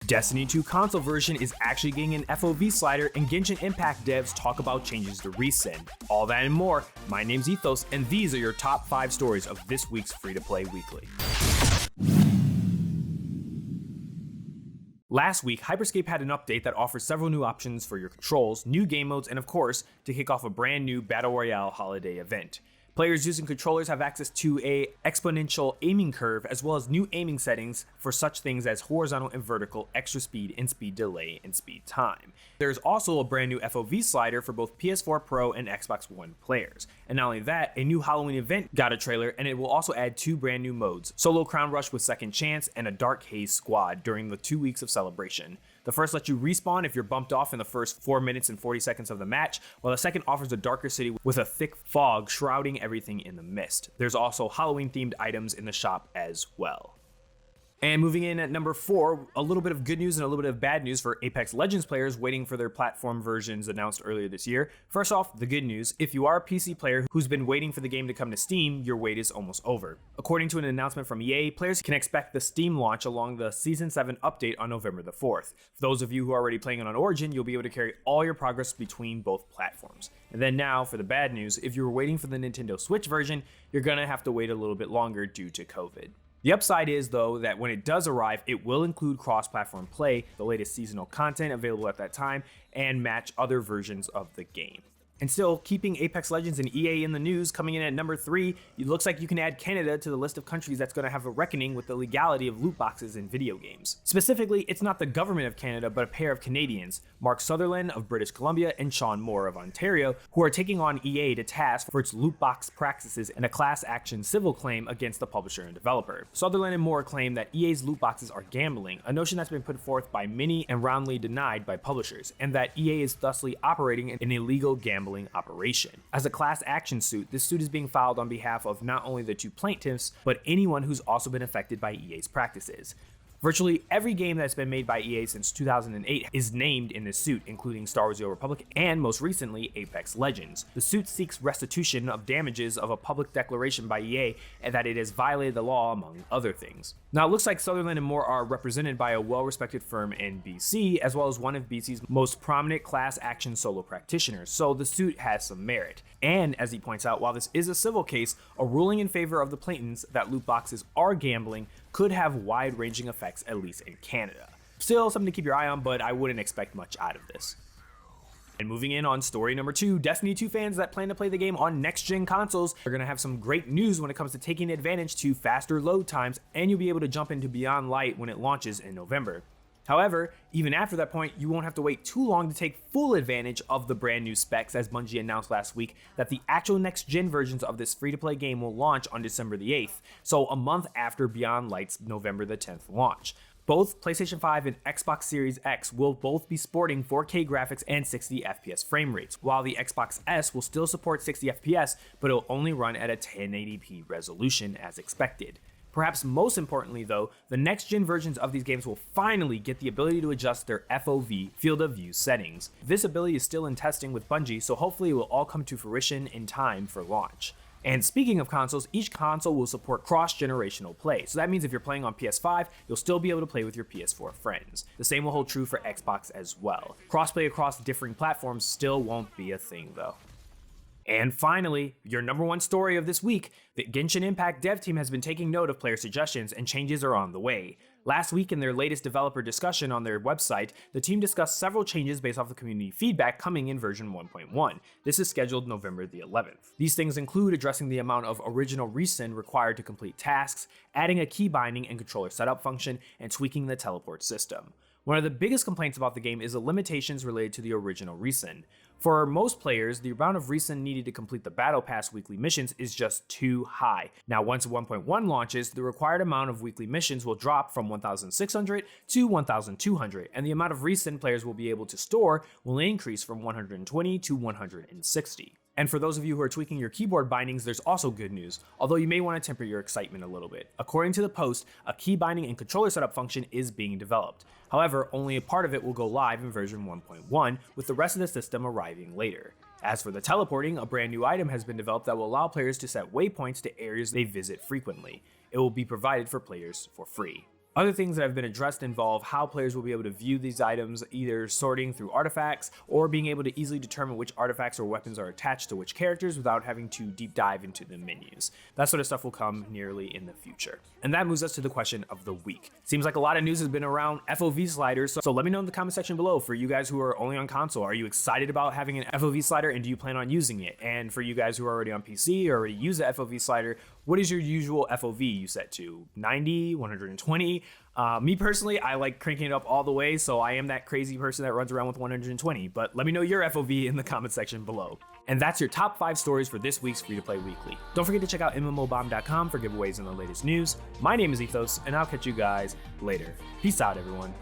Destiny 2 console version is actually getting an FOV slider, and Genshin Impact devs talk about changes to Resend. All that and more. My name's Ethos, and these are your top 5 stories of this week's free-to-play weekly. Last week, Scape had an update that offers several new options for your controls, new game modes, and of course, to kick off a brand new Battle Royale holiday event. Players using controllers have access to an exponential aiming curve, as well as new aiming settings for such things as horizontal and vertical, extra speed and speed delay, and speed time. There's also a brand new FOV slider for both PS4 Pro and Xbox One players. And not only that, a new Halloween event got a trailer, and it will also add 2 brand new modes, Solo Crown Rush with Second Chance and a Dark Haze Squad during the 2 weeks of celebration. The first lets you respawn if you're bumped off in the first 4 minutes and 40 seconds of the match, while the second offers a darker city with a thick fog shrouding everything in the mist. There's also Halloween-themed items in the shop as well. And moving in at number 4, a little bit of good news and a little bit of bad news for Apex Legends players waiting for their platform versions announced earlier this year. First off, the good news: if you are a PC player who's been waiting for the game to come to Steam, your wait is almost over. According to an announcement from EA, players can expect the Steam launch along the Season 7 update on November the 4th. For those of you who are already playing on Origin, you'll be able to carry all your progress between both platforms. And then now for the bad news: if you were waiting for the Nintendo Switch version, you're gonna have to wait a little bit longer due to COVID. The upside is, though, that when it does arrive, it will include cross-platform play, the latest seasonal content available at that time, and match other versions of the game. And still, keeping Apex Legends and EA in the news, coming in at number 3, it looks like you can add Canada to the list of countries that's going to have a reckoning with the legality of loot boxes in video games. Specifically, it's not the government of Canada, but a pair of Canadians, Mark Sutherland of British Columbia and Sean Moore of Ontario, who are taking on EA to task for its loot box practices and a class action civil claim against the publisher and developer. Sutherland and Moore claim that EA's loot boxes are gambling, a notion that's been put forth by many and roundly denied by publishers, and that EA is thusly operating an illegal gambling operation. As a class action suit, this suit is being filed on behalf of not only the 2 plaintiffs, but anyone who's also been affected by EA's practices. Virtually every game that's been made by EA since 2008 is named in this suit, including Star Wars: The Old Republic and, most recently, Apex Legends. The suit seeks restitution of damages of a public declaration by EA and that it has violated the law, among other things. Now, it looks like Sutherland and Moore are represented by a well-respected firm in BC, as well as one of BC's most prominent class action solo practitioners, so the suit has some merit. And, as he points out, while this is a civil case, a ruling in favor of the plaintiffs that loot boxes are gambling could have wide-ranging effects, at least in Canada. Still something to keep your eye on, but I wouldn't expect much out of this. And moving in on story number 2, Destiny 2 fans that plan to play the game on next-gen consoles are going to have some great news when it comes to taking advantage to faster load times, and you'll be able to jump into Beyond Light when it launches in November. However, even after that point, you won't have to wait too long to take full advantage of the brand new specs, as Bungie announced last week that the actual next-gen versions of this free-to-play game will launch on December the 8th, so a month after Beyond Light's November the 10th launch. Both PlayStation 5 and Xbox Series X will both be sporting 4K graphics and 60 FPS frame rates, while the Xbox S will still support 60 FPS, but it'll only run at a 1080p resolution as expected. Perhaps most importantly, though, the next-gen versions of these games will finally get the ability to adjust their FOV, field of view settings. This ability is still in testing with Bungie, so hopefully it will all come to fruition in time for launch. And speaking of consoles, each console will support cross-generational play, so that means if you're playing on PS5, you'll still be able to play with your PS4 friends. The same will hold true for Xbox as well. Crossplay across differing platforms still won't be a thing, though. And finally, your number 1 story of this week: the Genshin Impact dev team has been taking note of player suggestions, and changes are on the way. Last week, in their latest developer discussion on their website, the team discussed several changes based off the community feedback coming in version 1.1. This is scheduled November the 11th. These things include addressing the amount of original resend required to complete tasks, adding a key binding and controller setup function, and tweaking the teleport system. One of the biggest complaints about the game is the limitations related to the original resend. For most players, the amount of resend needed to complete the Battle Pass weekly missions is just too high. Now, once 1.1 launches, the required amount of weekly missions will drop from 1,600 to 1,200, and the amount of resend players will be able to store will increase from 120 to 160. And for those of you who are tweaking your keyboard bindings, there's also good news, although you may want to temper your excitement a little bit. According to the post, a key binding and controller setup function is being developed. However, only a part of it will go live in version 1.1, with the rest of the system arriving later. As for the teleporting, a brand new item has been developed that will allow players to set waypoints to areas they visit frequently. It will be provided for players for free. Other things that have been addressed involve how players will be able to view these items, either sorting through artifacts or being able to easily determine which artifacts or weapons are attached to which characters without having to deep dive into the menus. That sort of stuff will come nearly in the future. And that moves us to the question of the week. Seems like a lot of news has been around FOV sliders, so let me know in the comment section below for you guys who are only on console. Are you excited about having an FOV slider and do you plan on using it? And for you guys who are already on PC or already use the FOV slider, what is your usual FOV you set to? 90, 120? Me personally, I like cranking it up all the way, so I am that crazy person that runs around with 120, but let me know your FOV in the comment section below. And that's your top 5 stories for this week's Free to Play Weekly. Don't forget to check out mmobomb.com for giveaways and the latest news. My name is Ethos, and I'll catch you guys later. Peace out, everyone.